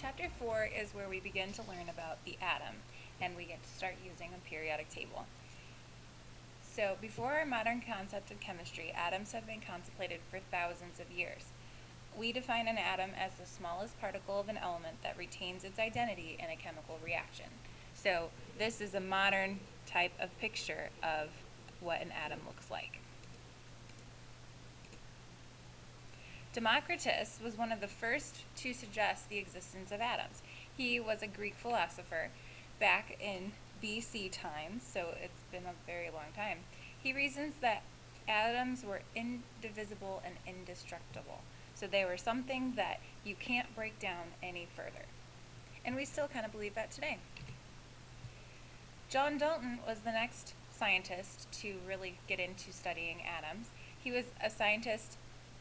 Chapter 4 is where we begin to learn about the atom, and we get to start using a periodic table. So, before our modern concept of chemistry, atoms have been contemplated for thousands of years. We define an atom as the smallest particle of an element that retains its identity in a chemical reaction. So, this is a modern type of picture of what an atom looks like. Democritus was one of the first to suggest the existence of atoms. He was a Greek philosopher back in BC times, so it's been a very long time. He reasons that atoms were indivisible and indestructible. So they were something that you can't break down any further. And we still kind of believe that today. John Dalton was the next scientist to really get into studying atoms. He was a scientist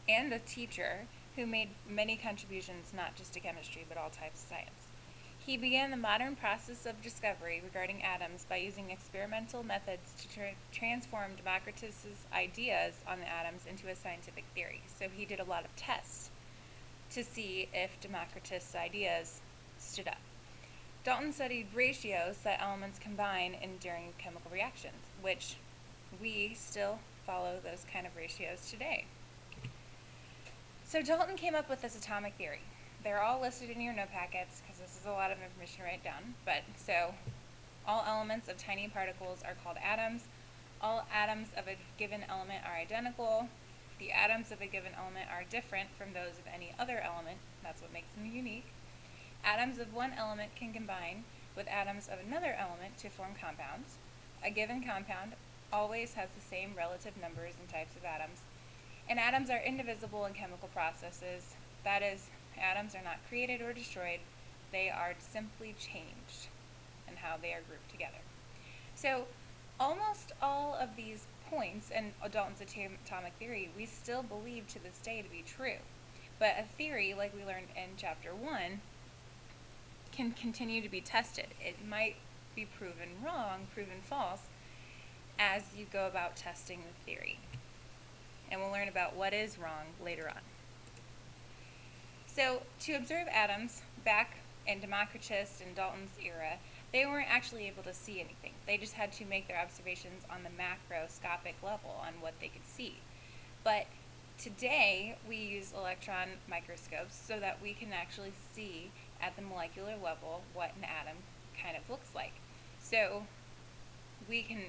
and a teacher who made many contributions not just to chemistry but all types of science. He began the modern process of discovery regarding atoms by using experimental methods to transform Democritus's ideas on the atoms into a scientific theory. So he did a lot of tests to see if Democritus's ideas stood up. Dalton studied ratios that elements combine during chemical reactions, which we still follow those kind of ratios today. So Dalton came up with this atomic theory. They're all listed in your note packets because this is a lot of information to write down. So all elements of tiny particles are called atoms. All atoms of a given element are identical. The atoms of a given element are different from those of any other element. That's what makes them unique. Atoms of one element can combine with atoms of another element to form compounds. A given compound always has the same relative numbers and types of atoms. And atoms are indivisible in chemical processes. That is, atoms are not created or destroyed. They are simply changed in how they are grouped together. So almost all of these points in Dalton's atomic theory we still believe to this day to be true. But a theory, like we learned in Chapter 1, can continue to be tested. It might be proven wrong, proven false, as you go about testing the theory. And we'll learn about what is wrong later on. So, to observe atoms back in Democritus and Dalton's era, they weren't actually able to see anything. They just had to make their observations on the macroscopic level on what they could see. But today, we use electron microscopes so that we can actually see at the molecular level what an atom kind of looks like. So, we can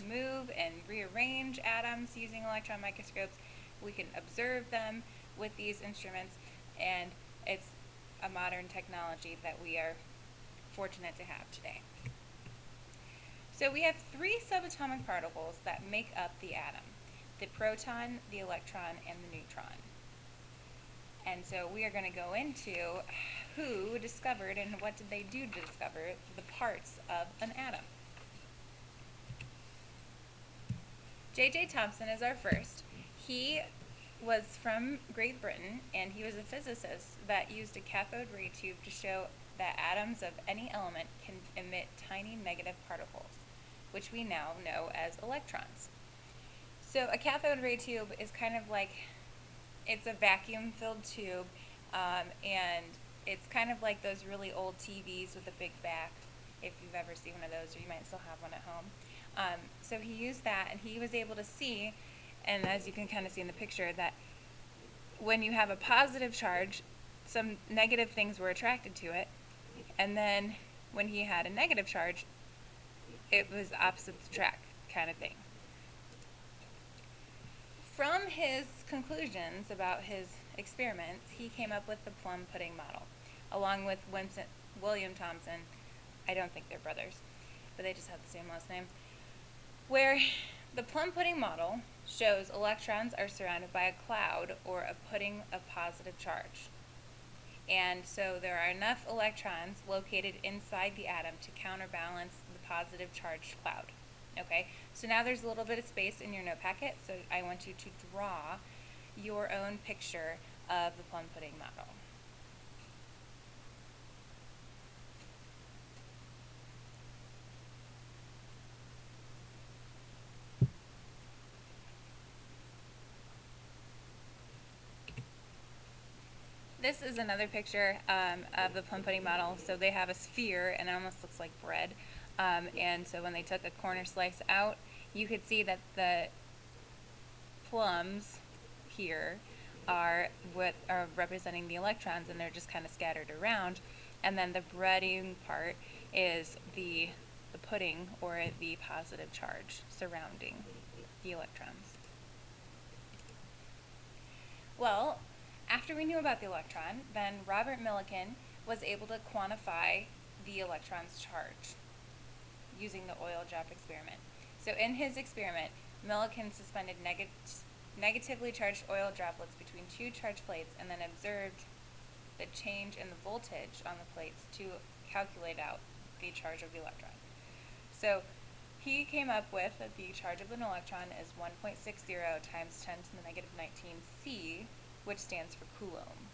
move and rearrange atoms using electron microscopes. We can observe them with these instruments, and it's a modern technology that we are fortunate to have today. So we have three subatomic particles that make up the atom: the proton, the electron, and the neutron. And so we are going to go into who discovered and what did they do to discover the parts of an atom. J.J. Thomson is our first. He was from Great Britain, and he was a physicist that used a cathode ray tube to show that atoms of any element can emit tiny negative particles, which we now know as electrons. So a cathode ray tube is kind of like, it's a vacuum-filled tube, and it's kind of like those really old TVs with a big back, if you've ever seen one of those, or you might still have one at home. So he used that, and he was able to see, and as you can kind of see in the picture, that when you have a positive charge, some negative things were attracted to it, and then when he had a negative charge, it was opposite attract kind of thing. From his conclusions about his experiments, he came up with the plum pudding model, along with William Thomson. I don't think they're brothers, but they just have the same last name, where the plum pudding model shows electrons are surrounded by a cloud or a pudding of positive charge. And so there are enough electrons located inside the atom to counterbalance the positive charged cloud. Okay, so now there's a little bit of space in your note packet, so I want you to draw your own picture of the plum pudding model. This is another picture of the plum pudding model. So they have a sphere, and it almost looks like bread. And so when they took a corner slice out, you could see that the plums here are what are representing the electrons, and they're just kind of scattered around. And then the breading part is the pudding, or the positive charge surrounding the electrons. Well, after we knew about the electron, then Robert Millikan was able to quantify the electron's charge using the oil drop experiment. So in his experiment, Millikan suspended negatively charged oil droplets between two charged plates and then observed the change in the voltage on the plates to calculate out the charge of the electron. So he came up with that the charge of an electron is 1.60 times 10 to the negative 19 C, which stands for Coulomb.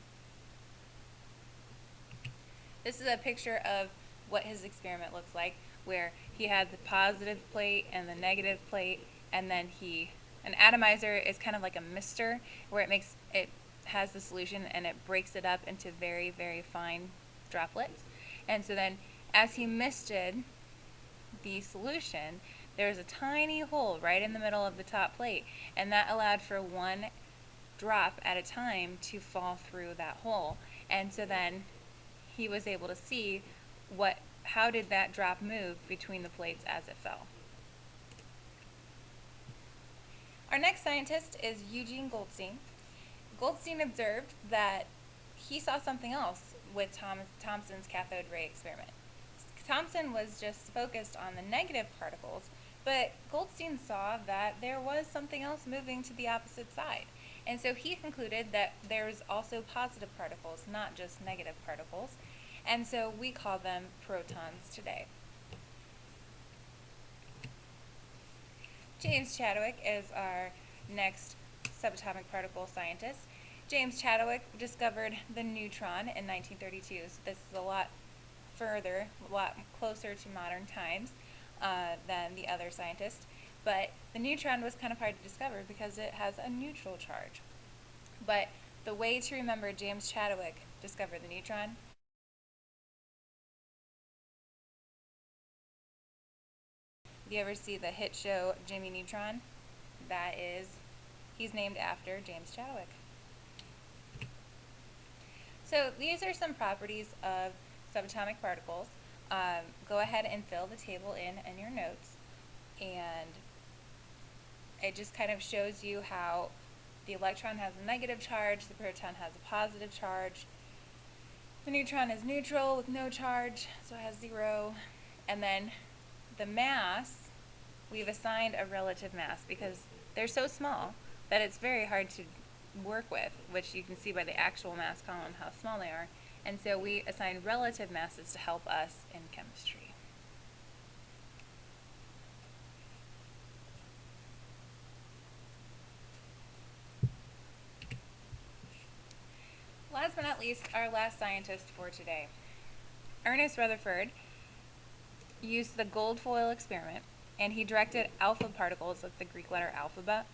This is a picture of what his experiment looks like, where he had the positive plate and the negative plate, and then an atomizer is kind of like a mister, where it has the solution and it breaks it up into very, very fine droplets. And so then as he misted the solution, there was a tiny hole right in the middle of the top plate, and that allowed for one drop at a time to fall through that hole. And so then he was able to see how did that drop move between the plates as it fell. Our next scientist is Eugene Goldstein. Goldstein observed that he saw something else with Thomson's cathode ray experiment. Thomson was just focused on the negative particles, but Goldstein saw that there was something else moving to the opposite side. And so he concluded that there's also positive particles, not just negative particles. And so we call them protons today. James Chadwick is our next subatomic particle scientist. James Chadwick discovered the neutron in 1932, so this is a lot further, a lot closer to modern times than the other scientists. But the neutron was kind of hard to discover because it has a neutral charge. But the way to remember James Chadwick discovered the neutron you ever see the hit show Jimmy Neutron? He's named after James Chadwick. So these are some properties of subatomic particles. Go ahead and fill the table in your notes, and it just kind of shows you how the electron has a negative charge, the proton has a positive charge, the neutron is neutral with no charge, so it has 0, and then the mass, we've assigned a relative mass because they're so small that it's very hard to work with, which you can see by the actual mass column how small they are. And so we assign relative masses to help us in chemistry. Last but not least, our last scientist for today. Ernest Rutherford used the gold foil experiment, and he directed alpha particles, that's the Greek letter alpha,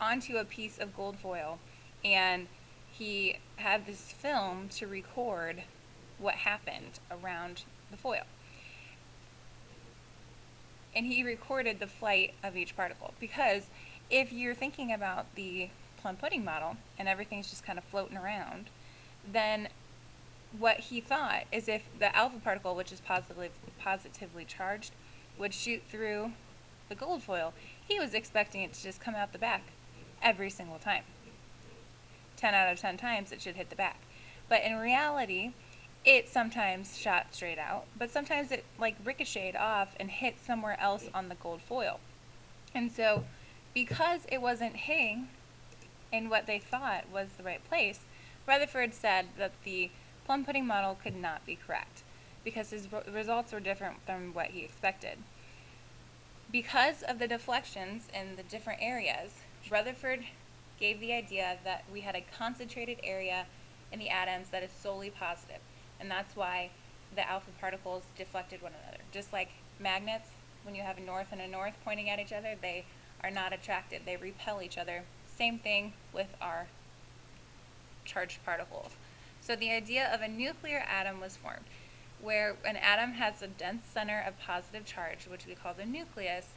onto a piece of gold foil, and he had this film to record what happened around the foil. And he recorded the flight of each particle, because if you're thinking about the plum pudding model and everything's just kind of floating around, then what he thought is if the alpha particle, which is positively charged, would shoot through the gold foil, he was expecting it to just come out the back every single time. 10 out of 10 times it should hit the back. But in reality, it sometimes shot straight out, but sometimes it ricocheted off and hit somewhere else on the gold foil. And so because it wasn't hitting in what they thought was the right place, Rutherford said that the plum pudding model could not be correct because his results were different than what he expected. Because of the deflections in the different areas, Rutherford gave the idea that we had a concentrated area in the atoms that is solely positive, and that's why the alpha particles deflected one another. Just like magnets, when you have a north and a north pointing at each other, they are not attracted, they repel each other. Same thing with our charged particles. So the idea of a nuclear atom was formed, where an atom has a dense center of positive charge, which we call the nucleus,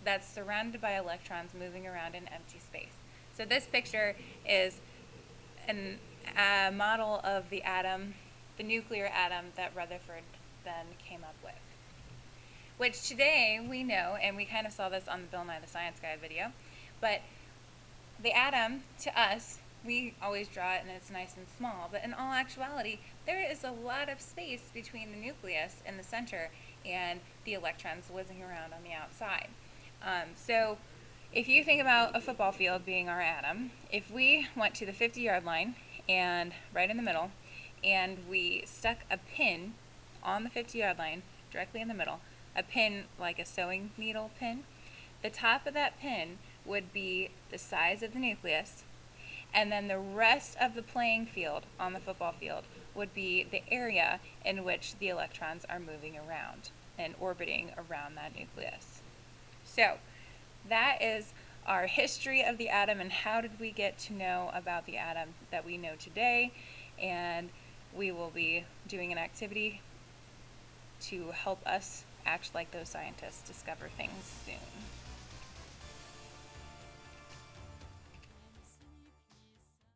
that's surrounded by electrons moving around in empty space. So this picture is a model of the atom, the nuclear atom that Rutherford then came up with. Which today we know, and we kind of saw this on the Bill Nye the Science Guy video, but the atom, to us, we always draw it and it's nice and small, but in all actuality, there is a lot of space between the nucleus in the center and the electrons whizzing around on the outside. So if you think about a football field being our atom, if we went to the 50-yard line and right in the middle, and we stuck a pin on the 50-yard line directly in the middle, a pin like a sewing needle pin, the top of that pin would be the size of the nucleus, and then the rest of the playing field on the football field would be the area in which the electrons are moving around and orbiting around that nucleus. So that is our history of the atom and how did we get to know about the atom that we know today, and we will be doing an activity to help us act like those scientists discover things soon.